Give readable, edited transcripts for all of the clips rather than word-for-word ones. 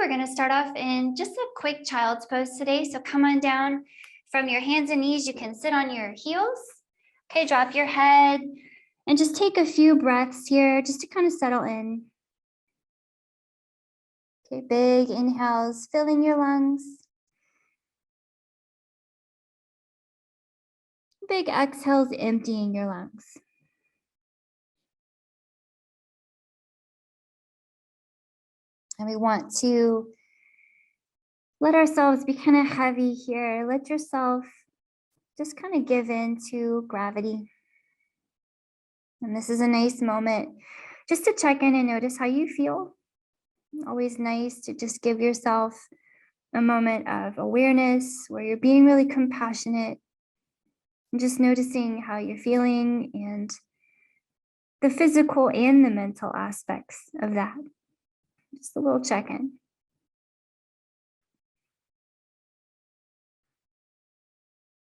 we're going to start off in just a quick child's pose today. So come on down from your hands and knees. You can sit on your heels. Okay, drop your head and just take a few breaths here just to kind of settle in. Okay, big inhales, filling your lungs. Big exhales, emptying your lungs. And we want to let ourselves be kind of heavy here. Let yourself just kind of give in to gravity. And this is a nice moment just to check in and notice how you feel. Always nice to just give yourself a moment of awareness where you're being really compassionate and just noticing how you're feeling and the physical and the mental aspects of that. Just a little check-in.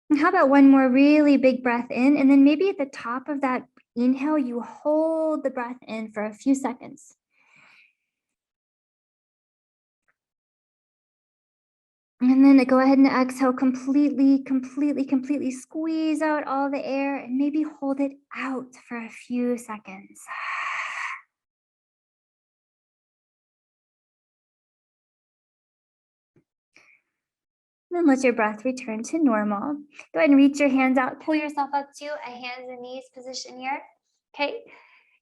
And how about one more really big breath in, and then maybe at the top of that inhale, you hold the breath in for a few seconds. And then go ahead and exhale completely squeeze out all the air and maybe hold it out for a few seconds. Then let your breath return to normal. Go ahead and reach your hands out, pull yourself up to a hands and knees position here. Okay.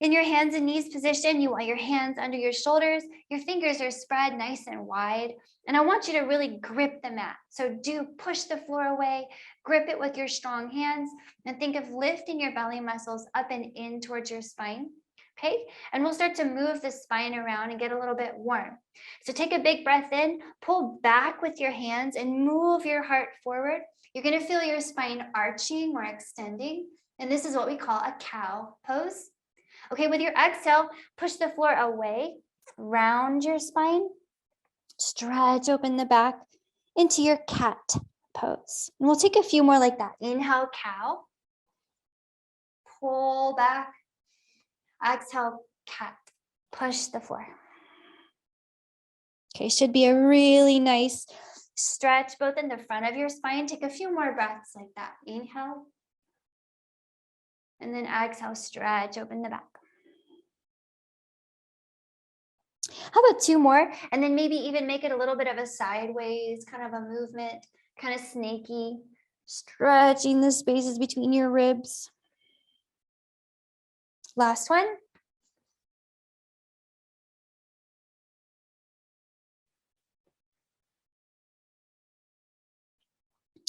In your hands and knees position, you want your hands under your shoulders. Your fingers are spread nice and wide. And I want you to really grip the mat. So do push the floor away, grip it with your strong hands, and think of lifting your belly muscles up and in towards your spine. Okay, and we'll start to move the spine around and get a little bit warm. So take a big breath in, pull back with your hands and move your heart forward. You're going to feel your spine arching or extending. And this is what we call a cow pose. Okay, with your exhale, push the floor away, round your spine, stretch open the back into your cat pose. And we'll take a few more like that. Inhale, cow, pull back. Exhale, cat, push the floor. Okay, should be a really nice stretch both in the front of your spine. Take a few more breaths like that. Inhale. And then exhale, stretch, open the back. How about two more? And then maybe even make it a little bit of a sideways kind of a movement, kind of snaky, stretching the spaces between your ribs. Last one.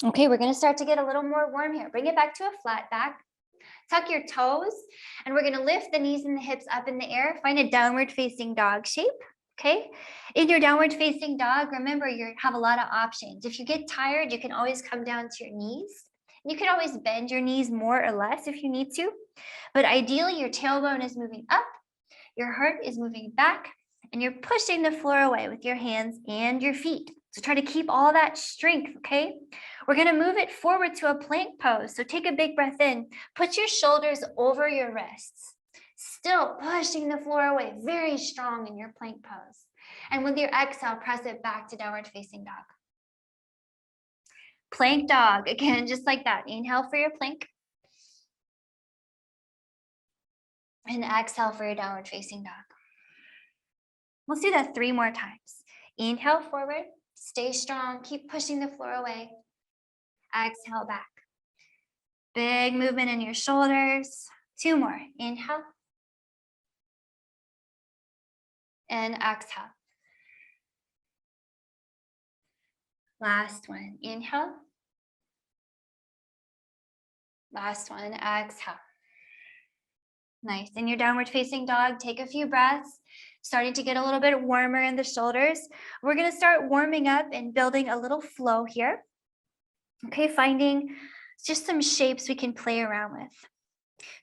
Okay, we're going to start to get a little more warm here. Bring it back to a flat back. Tuck your toes, and we're going to lift the knees and the hips up in the air. Find a downward facing dog shape. Okay, in your downward facing dog, remember you have a lot of options. If you get tired, you can always come down to your knees. You can always bend your knees more or less if you need to, but ideally your tailbone is moving up, your heart is moving back, and you're pushing the floor away with your hands and your feet. So try to keep all that strength, okay? We're gonna move it forward to a plank pose. So take a big breath in, put your shoulders over your wrists, still pushing the floor away, very strong in your plank pose. And with your exhale, press it back to downward facing dog. Plank dog, again, just like that. Inhale for your plank. And exhale for your downward facing dog. Let's do that 3 more times. Inhale forward, stay strong, keep pushing the floor away. Exhale back. Big movement in your shoulders. 2 more. Inhale. And exhale. Last one. Inhale. Last one. Exhale. Nice. In your downward facing dog, take a few breaths. Starting to get a little bit warmer in the shoulders. We're going to start warming up and building a little flow here. Okay, finding just some shapes we can play around with.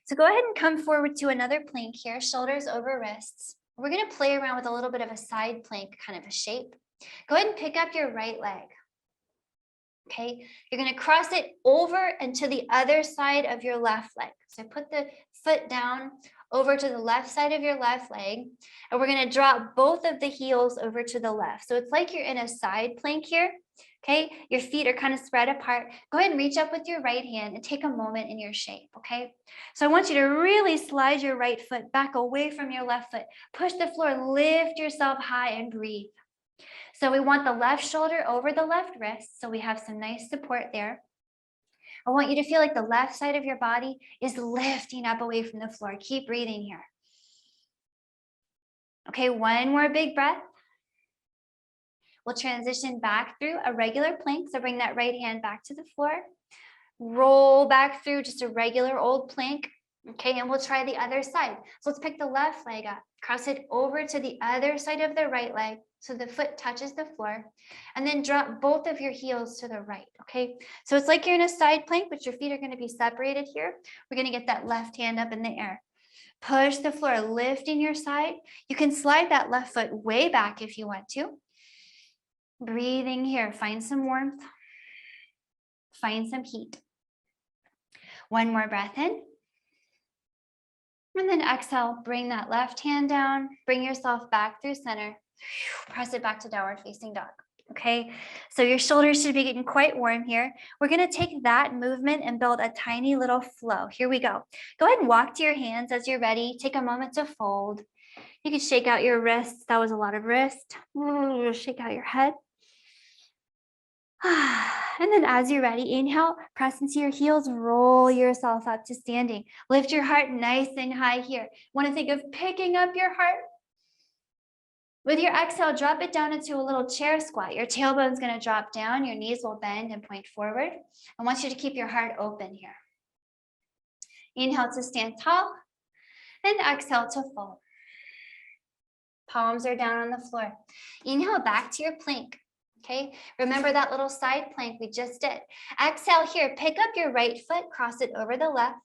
So go ahead and come forward to another plank here, shoulders over wrists. We're going to play around with a little bit of a side plank kind of a shape. Go ahead and pick up your right leg. Okay, you're going to cross it over and to the other side of your left leg. So put the foot down over to the left side of your left leg, and we're going to drop both of the heels over to the left. So it's like you're in a side plank here. Okay, your feet are kind of spread apart. Go ahead and reach up with your right hand and take a moment in your shape. Okay, so I want you to really slide your right foot back away from your left foot. Push the floor, lift yourself high and breathe. So we want the left shoulder over the left wrist, so we have some nice support there. I want you to feel like the left side of your body is lifting up away from the floor. Keep breathing here. Okay, one more big breath. We'll transition back through a regular plank. So bring that right hand back to the floor. Roll back through just a regular old plank. Okay, and we'll try the other side. So let's pick the left leg up, cross it over to the other side of the right leg so the foot touches the floor, and then drop both of your heels to the right. Okay, so it's like you're in a side plank, but your feet are going to be separated here. We're going to get that left hand up in the air. Push the floor, lifting your side. You can slide that left foot way back if you want to. Breathing here, find some warmth, find some heat. One more breath in. And then exhale, bring that left hand down, bring yourself back through center, press it back to downward facing dog. Okay, so your shoulders should be getting quite warm here. We're going to take that movement and build a tiny little flow. Here we go. Go ahead and walk to your hands as you're ready. Take a moment to fold. You can shake out your wrists. That was a lot of wrist. Shake out your head. And then as you're ready, inhale, press into your heels, roll yourself up to standing. Lift your heart nice and high here. Want to think of picking up your heart. With your exhale, drop it down into a little chair squat. Your tailbone's going to drop down, your knees will bend and point forward. I want you to keep your heart open here. Inhale to stand tall, and exhale to fold. Palms are down on the floor. Inhale back to your plank. Okay, remember that little side plank we just did. Exhale here, pick up your right foot, cross it over the left.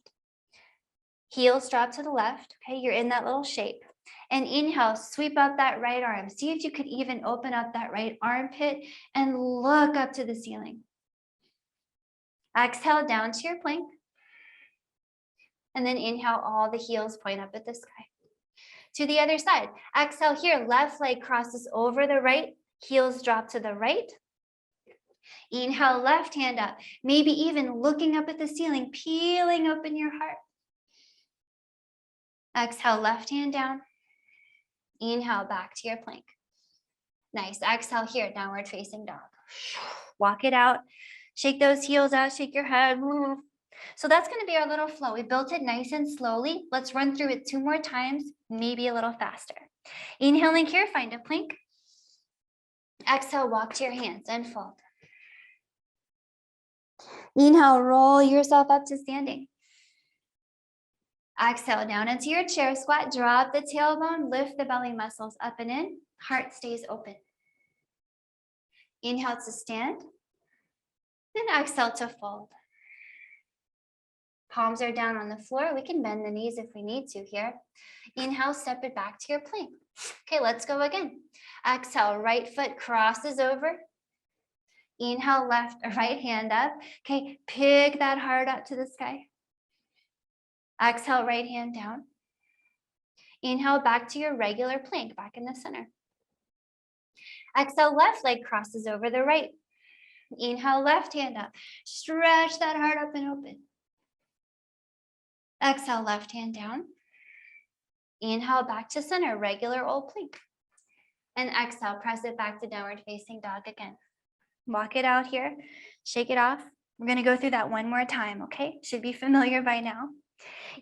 Heels drop to the left. Okay, you're in that little shape. And inhale, sweep up that right arm. See if you could even open up that right armpit and look up to the ceiling. Exhale down to your plank. And then inhale, all the heels point up at the sky. To the other side. Exhale here, left leg crosses over the right. Heels drop to the right. Inhale, left hand up. Maybe even looking up at the ceiling, peeling open your heart. Exhale, left hand down. Inhale, back to your plank. Nice. Exhale here, downward facing dog. Walk it out. Shake those heels out, shake your head. So that's going to be our little flow. We built it nice and slowly. Let's run through it 2 more times, maybe a little faster. Inhaling here, find a plank. Exhale, walk to your hands and fold. Inhale, roll yourself up to standing. Exhale, down into your chair squat. Drop the tailbone, lift the belly muscles up and in. Heart stays open. Inhale to stand. Then exhale to fold. Palms are down on the floor. We can bend the knees if we need to here. Inhale, step it back to your plank. Okay, let's go again. Exhale, right foot crosses over. Inhale, right hand up. Okay, pick that heart up to the sky. Exhale, right hand down. Inhale, back to your regular plank, back in the center. Exhale, left leg crosses over the right. Inhale, left hand up. Stretch that heart up and open. Exhale, left hand down. Inhale, back to center, regular old plank. And exhale, press it back to downward facing dog again. Walk it out here, shake it off. We're going to go through that one more time, okay? Should be familiar by now.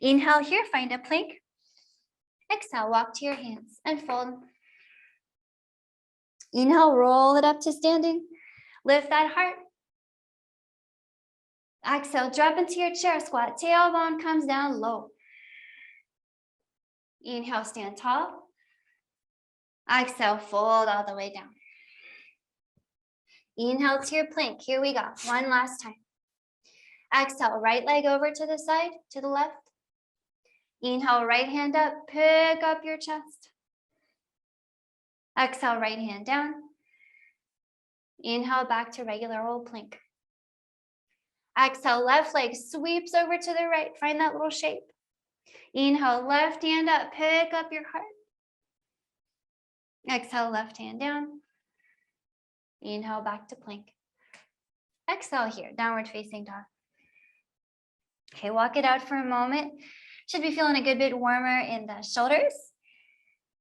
Inhale here, find a plank. Exhale, walk to your hands and fold. Inhale, roll it up to standing. Lift that heart. Exhale, drop into your chair squat. Tailbone comes down low. Inhale, stand tall. Exhale, fold all the way down. Inhale to your plank. Here we go. One last time. Exhale, right leg over to the side, to the left. Inhale, right hand up. Pick up your chest. Exhale, right hand down. Inhale, back to regular old plank. Exhale, left leg sweeps over to the right. Find that little shape. Inhale, left hand up, pick up your heart. Exhale, left hand down. Inhale, back to plank. Exhale here, downward facing dog. Okay, walk it out for a moment. Should be feeling a good bit warmer in the shoulders.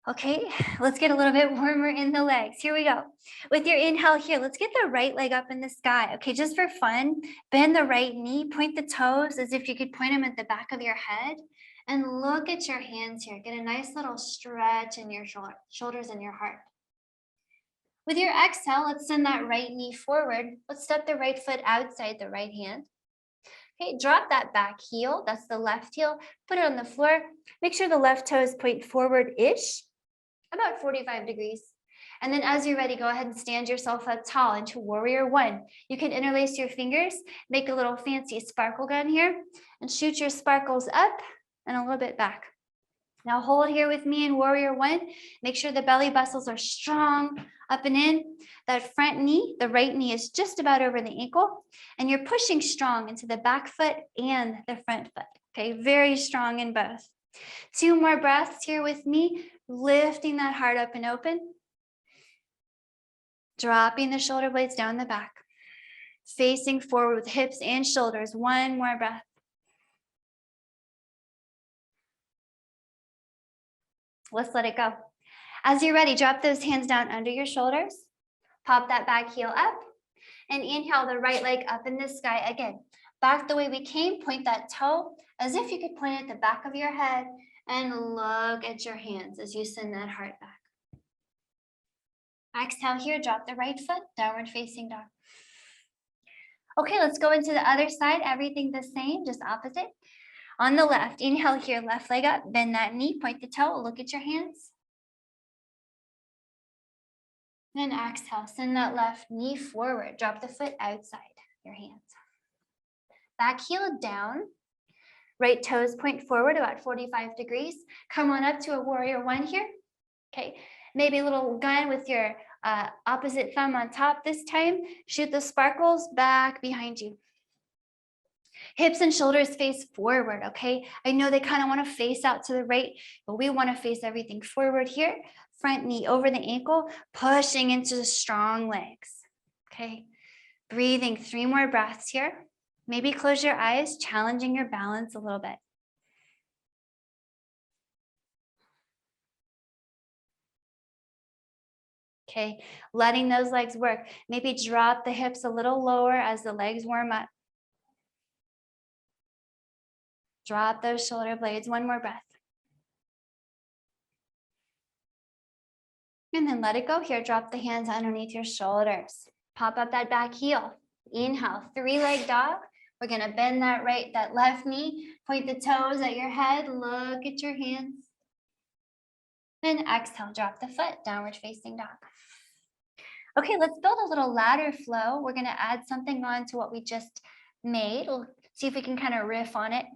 Okay, let's get a little bit warmer in the legs. Here we go. With your inhale here, let's get the right leg up in the sky. Okay, just for fun, bend the right knee, point the toes as if you could point them at the back of your head. And look at your hands here. Get a nice little stretch in your shoulders and your heart. With your exhale, let's send that right knee forward. Let's step the right foot outside the right hand. Okay, drop that back heel. That's the left heel. Put it on the floor. Make sure the left toes point forward-ish, about 45 degrees. And then as you're ready, go ahead and stand yourself up tall into warrior one. You can interlace your fingers, make a little fancy sparkle gun here, and shoot your sparkles up and a little bit back. Now hold here with me in warrior one. Make sure the belly muscles are strong, up and in. That front knee, the right knee is just about over the ankle, and you're pushing strong into the back foot and the front foot. Okay, very strong in both. 2 more breaths here with me, lifting that heart up and open. Dropping the shoulder blades down the back. Facing forward with hips and shoulders. 1 more breath. Let's let it go. As you're ready, drop those hands down under your shoulders. Pop that back heel up. And inhale the right leg up in the sky again. Back the way we came, point that toe as if you could point at the back of your head and look at your hands as you send that heart back. Exhale here, drop the right foot, downward facing dog. Okay, let's go into the other side. Everything the same, just opposite. On the left, inhale here, left leg up, bend that knee, point the toe, look at your hands. And exhale, send that left knee forward, drop the foot outside your hands. Back heel down, right toes point forward about 45 degrees. Come on up to a warrior one here. Okay, maybe a little gun with your opposite thumb on top this time. Shoot the sparkles back behind you. Hips and shoulders face forward, okay? I know they kind of want to face out to the right, but we want to face everything forward here. Front knee over the ankle, pushing into the strong legs, okay? Breathing 3 more breaths here. Maybe close your eyes, challenging your balance a little bit. Okay, letting those legs work. Maybe drop the hips a little lower as the legs warm up. Drop those shoulder blades. 1 more breath. And then let it go here. Drop the hands underneath your shoulders. Pop up that back heel. Inhale, 3-leg dog. We're gonna bend that left knee. Point the toes at your head. Look at your hands. And exhale, drop the foot, downward facing dog. Okay, let's build a little ladder flow. We're gonna add something on to what we just made. We'll see if we can kind of riff on it.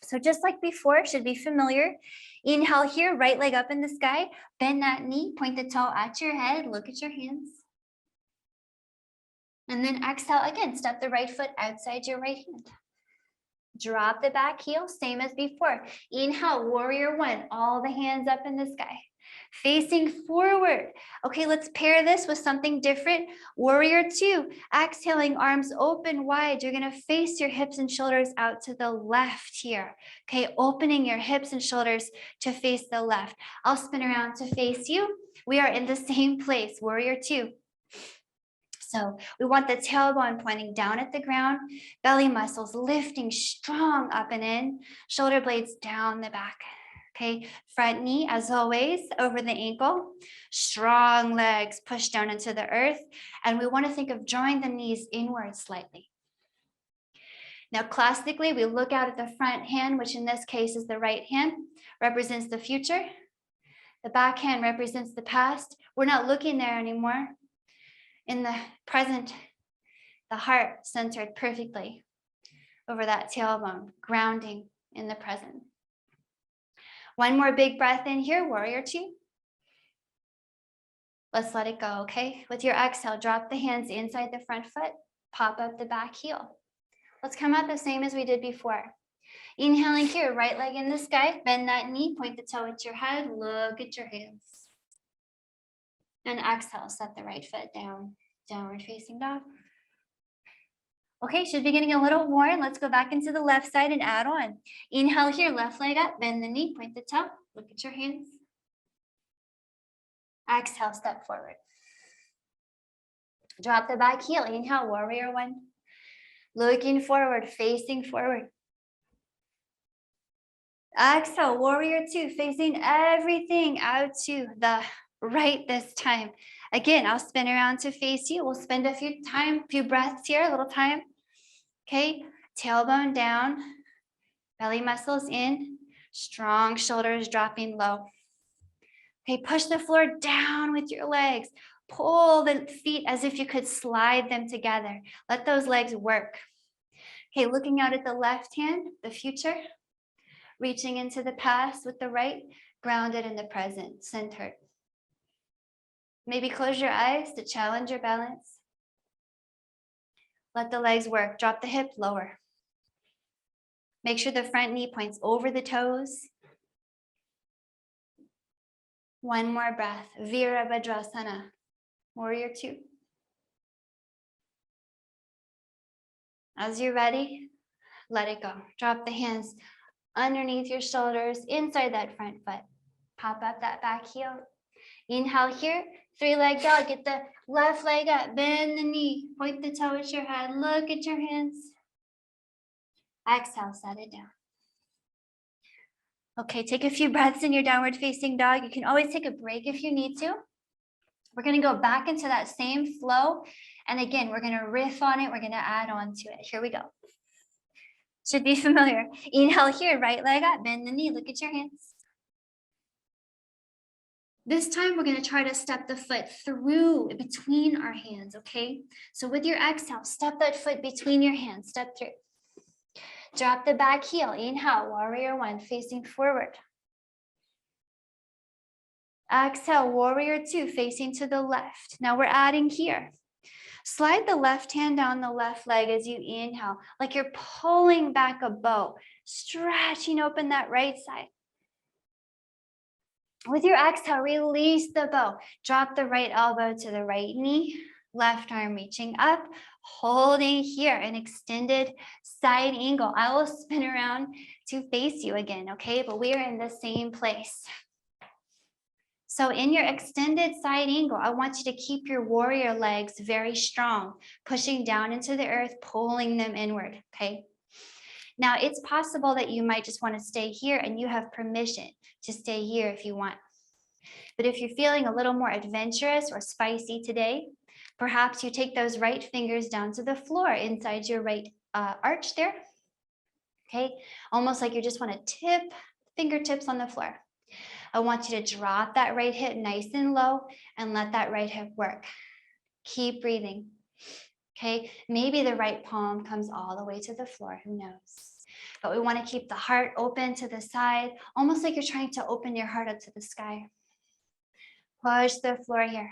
So just like before, should be familiar. Inhale here, right leg up in the sky. Bend that knee, point the toe at your head, look at your hands. And then exhale again, step the right foot outside your right hand. Drop the back heel, same as before. Inhale, warrior one, all the hands up in the sky. Facing forward. Okay, let's pair this with something different. Warrior two, exhaling, arms open wide. You're gonna face your hips and shoulders out to the left here. Okay, opening your hips and shoulders to face the left. I'll spin around to face you. We are in the same place, warrior two. So we want the tailbone pointing down at the ground, belly muscles lifting strong up and in, shoulder blades down the back. Okay, front knee as always over the ankle, strong legs push down into the earth. And we want to think of drawing the knees inward slightly. Now, classically, we look out at the front hand, which in this case is the right hand, represents the future. The back hand represents the past. We're not looking there anymore. In the present, the heart centered perfectly over that tailbone, grounding in the present. One more big breath in here, warrior two. Let's let it go, okay? With your exhale, drop the hands inside the front foot, pop up the back heel. Let's come out the same as we did before. Inhaling here, right leg in the sky, bend that knee, point the toe at your head, look at your hands. And exhale, set the right foot down, downward facing dog. Okay, should be getting a little warm. Let's go back into the left side and add on. Inhale here, left leg up, bend the knee, point the toe, look at your hands. Exhale, step forward. Drop the back heel, inhale, warrior one. Looking forward, facing forward. Exhale, warrior two, facing everything out to the right this time. Again, I'll spin around to face you. We'll spend a few breaths here, a little time. Okay, tailbone down, belly muscles in, strong shoulders dropping low. Okay, push the floor down with your legs. Pull the feet as if you could slide them together. Let those legs work. Okay, looking out at the left hand, the future. Reaching into the past with the right, grounded in the present, centered. Maybe close your eyes to challenge your balance. Let the legs work. Drop the hip lower. Make sure the front knee points over the toes. One more breath. Virabhadrasana. Warrior two. As you're ready, let it go. Drop the hands underneath your shoulders, inside that front foot. Pop up that back heel. Inhale here, 3-leg dog. Get the left leg up, bend the knee, point the toe at your head, look at your hands. Exhale, set it down. Okay, take a few breaths in your downward facing dog. You can always take a break if you need to. We're gonna go back into that same flow. And again, we're gonna riff on it. We're gonna add on to it. Here we go. Should be familiar. Inhale here, right leg up, bend the knee, look at your hands. This time we're going to try to step the foot through between our hands, okay? So with your exhale, step that foot between your hands, step through. Drop the back heel, inhale, warrior one, facing forward. Exhale, warrior two, facing to the left. Now we're adding here. Slide the left hand down the left leg as you inhale, like you're pulling back a bow, stretching open that right side. With your exhale, release the bow. Drop the right elbow to the right knee, left arm reaching up, holding here an extended side angle. I will spin around to face you again, okay? But we are in the same place. So in your extended side angle, I want you to keep your warrior legs very strong, pushing down into the earth, pulling them inward, okay? Now, it's possible that you might just want to stay here and you have permission to stay here if you want. But if you're feeling a little more adventurous or spicy today, perhaps you take those right fingers down to the floor inside your right arch there. Okay, almost like you just want to tip fingertips on the floor. I want you to drop that right hip nice and low and let that right hip work. Keep breathing. Okay, maybe the right palm comes all the way to the floor, who knows? But we want to keep the heart open to the side, almost like you're trying to open your heart up to the sky. Push the floor here.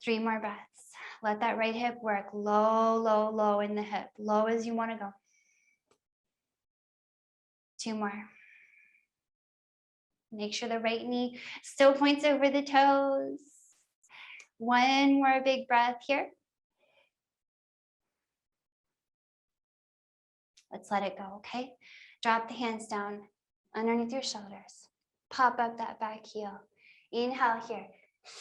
3 more breaths. Let that right hip work. Low, low, low in the hip. Low as you want to go. 2 more. Make sure the right knee still points over the toes. 1 more big breath here. Let's let it go, okay? Drop the hands down underneath your shoulders. Pop up that back heel. Inhale here.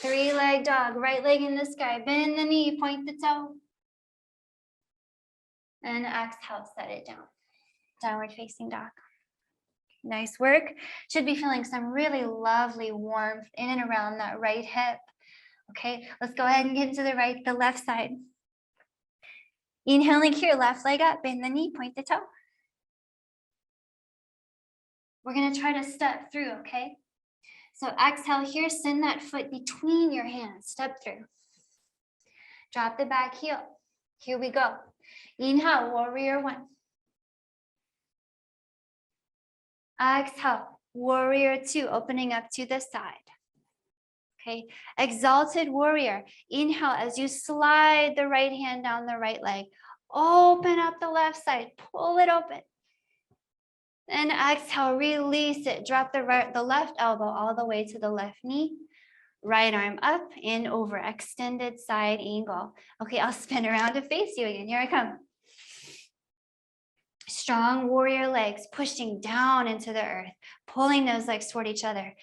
3-leg dog, right leg in the sky. Bend the knee, point the toe. And exhale, set it down. Downward facing dog. Nice work. Should be feeling some really lovely warmth in and around that right hip. Okay, let's go ahead and get into the left side. Inhaling here, left leg up, bend the knee, point the toe. We're going to try to step through, okay? So exhale here, send that foot between your hands, step through. Drop the back heel. Here we go. Inhale, warrior one. Exhale, warrior two, opening up to the side. Okay, exalted warrior. Inhale as you slide the right hand down the right leg, Open up the left side, pull it open. And exhale, release it. Drop the left elbow all the way to the left knee. Right arm up and over, extended side angle. Okay, I'll spin around to face you again. Here I come. Strong warrior legs pushing down into the earth, pulling those legs toward each other.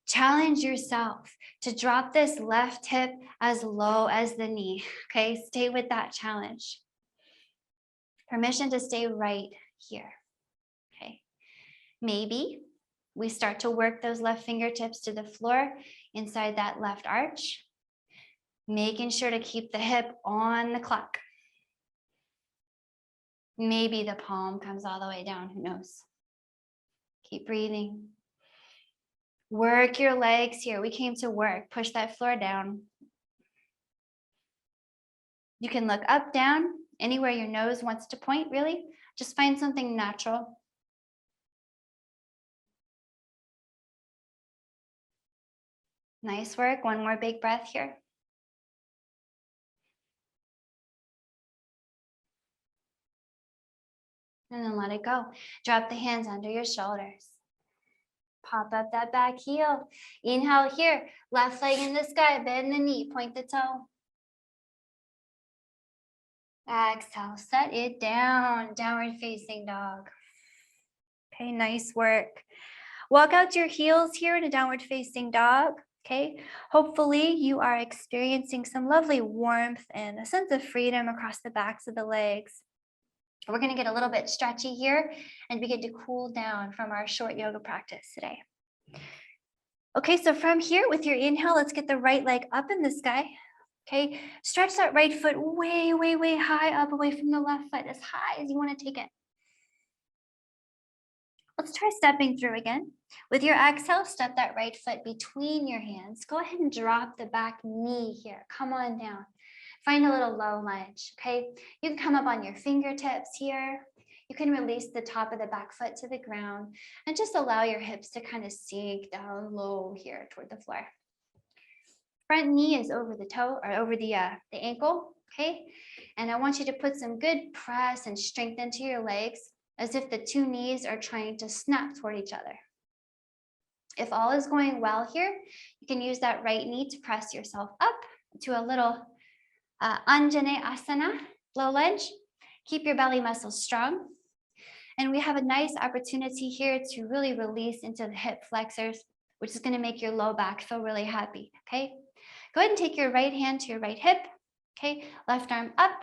Challenge yourself to drop this left hip as low as the knee. Okay, stay with that challenge. Permission to stay right here. Okay, maybe we start to work those left fingertips to the floor inside that left arch, making sure to keep the hip on the clock. Maybe the palm comes all the way down, who knows? Keep breathing. Work your legs here. We came to work. Push that floor down. You can look up, down, anywhere your nose wants to point, really. Just find something natural. Nice work. One more big breath here. And then let it go. Drop the hands under your shoulders. Pop up that back heel. Inhale here. Left leg in the sky. Bend the knee. Point the toe. Exhale. Set it down. Downward facing dog. Okay, nice work. Walk out your heels here in a downward facing dog. Okay, hopefully you are experiencing some lovely warmth and a sense of freedom across the backs of the legs. We're going to get a little bit stretchy here and begin to cool down from our short yoga practice today. Okay, so from here with your inhale, let's get the right leg up in the sky. Okay, stretch that right foot way, way, way high up away from the left foot, as high as you want to take it. Let's try stepping through again. With your exhale, step that right foot between your hands. Go ahead and drop the back knee here. Come on down. Find a little low lunge, okay? You can come up on your fingertips here. You can release the top of the back foot to the ground and just allow your hips to kind of sink down low here toward the floor. Front knee is over the toe or over the ankle, okay? And I want you to put some good press and strength into your legs as if the two knees are trying to snap toward each other. If all is going well here, you can use that right knee to press yourself up to a little Anjaneyasana, low lunge. Keep your belly muscles strong. And we have a nice opportunity here to really release into the hip flexors, which is going to make your low back feel really happy, okay? Go ahead and take your right hand to your right hip, okay? Left arm up.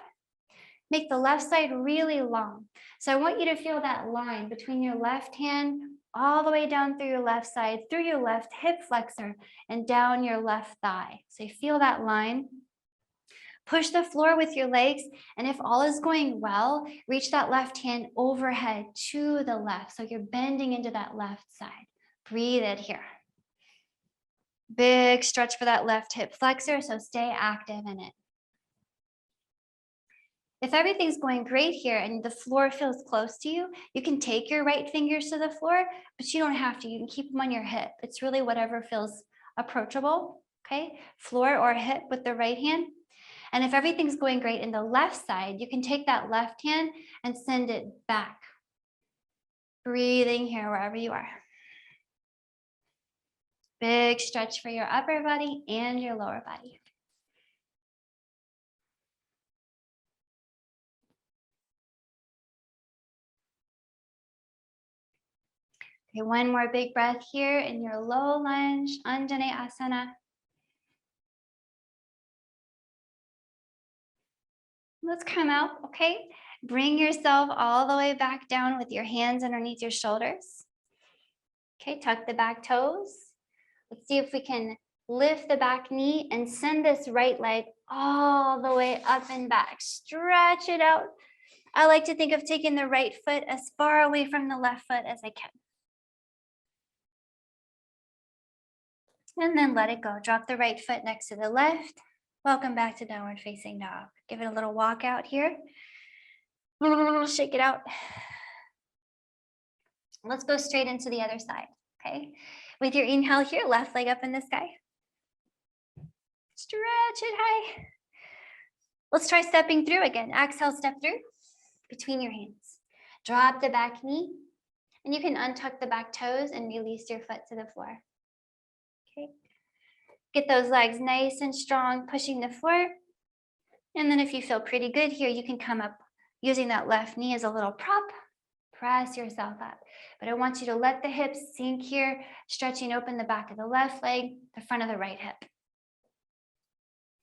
Make the left side really long. So I want you to feel that line between your left hand all the way down through your left side, through your left hip flexor, and down your left thigh. So you feel that line. Push the floor with your legs, and if all is going well, reach that left hand overhead to the left. So you're bending into that left side. Breathe it here. Big stretch for that left hip flexor, so stay active in it. If everything's going great here and the floor feels close to you, you can take your right fingers to the floor, but you don't have to. You can keep them on your hip. It's really whatever feels approachable, okay? Floor or hip with the right hand. And if everything's going great in the left side, you can take that left hand and send it back. Breathing here wherever you are. Big stretch for your upper body and your lower body. Okay, one more big breath here in your low lunge, Anjaneyasana. Let's come out, okay? Bring yourself all the way back down with your hands underneath your shoulders. Okay, tuck the back toes. Let's see if we can lift the back knee and send this right leg all the way up and back. Stretch it out. I like to think of taking the right foot as far away from the left foot as I can. And then let it go. Drop the right foot next to the left. Welcome back to downward facing dog. Give it a little walk out here. Shake it out. Let's go straight into the other side, okay? With your inhale here, left leg up in the sky. Stretch it high. Let's try stepping through again. Exhale, step through. between your hands. Drop the back knee, and you can untuck the back toes and release your foot to the floor. Okay. Get those legs nice and strong, pushing the floor. And then if you feel pretty good here, you can come up using that left knee as a little prop. Press yourself up. But I want you to let the hips sink here, stretching open the back of the left leg, the front of the right hip.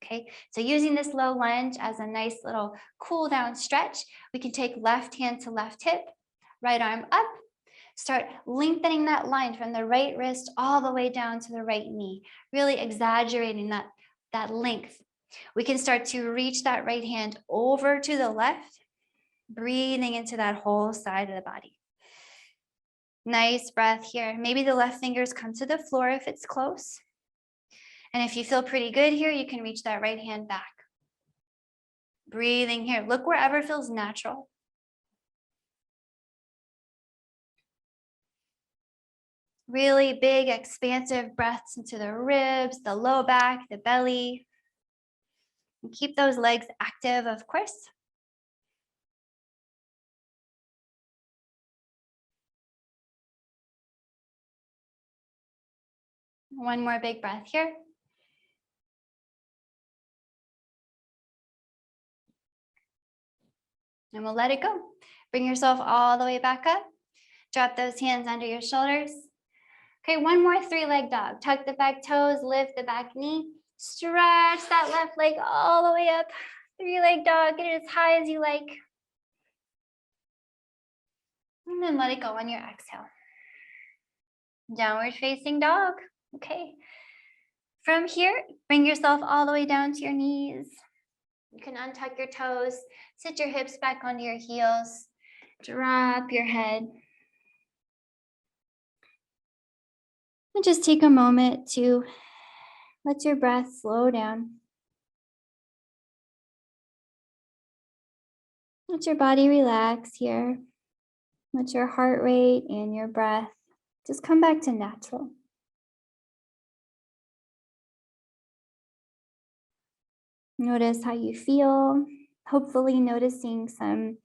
Okay, so using this low lunge as a nice little cool down stretch, we can take left hand to left hip, right arm up, start lengthening that line from the right wrist all the way down to the right knee, really exaggerating that length. We can start to reach that right hand over to the left, breathing into that whole side of the body. Nice breath here. Maybe the left fingers come to the floor if it's close. And if you feel pretty good here, you can reach that right hand back. Breathing here. Look wherever feels natural. Really big, expansive breaths into the ribs, the low back, the belly. And keep those legs active, of course. One more big breath here. And we'll let it go. Bring yourself all the way back up. Drop those hands under your shoulders. Okay, one more three-leg dog. Tuck the back toes, lift the back knee. Stretch that left leg all the way up. Three-leg dog, get it as high as you like. And then let it go on your exhale. Downward facing dog. Okay. From here, bring yourself all the way down to your knees. You can untuck your toes, sit your hips back onto your heels, drop your head. And just take a moment to let your breath slow down. Let your body relax here. Let your heart rate and your breath just come back to natural. Notice how you feel, hopefully noticing some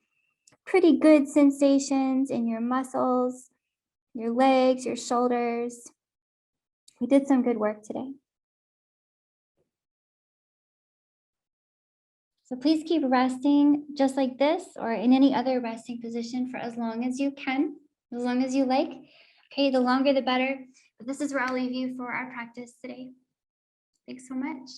pretty good sensations in your muscles, your legs, your shoulders. We did some good work today. So please keep resting just like this or in any other resting position for as long as you can, as long as you like. Okay, the longer the better. But this is where I'll leave you for our practice today. Thanks so much.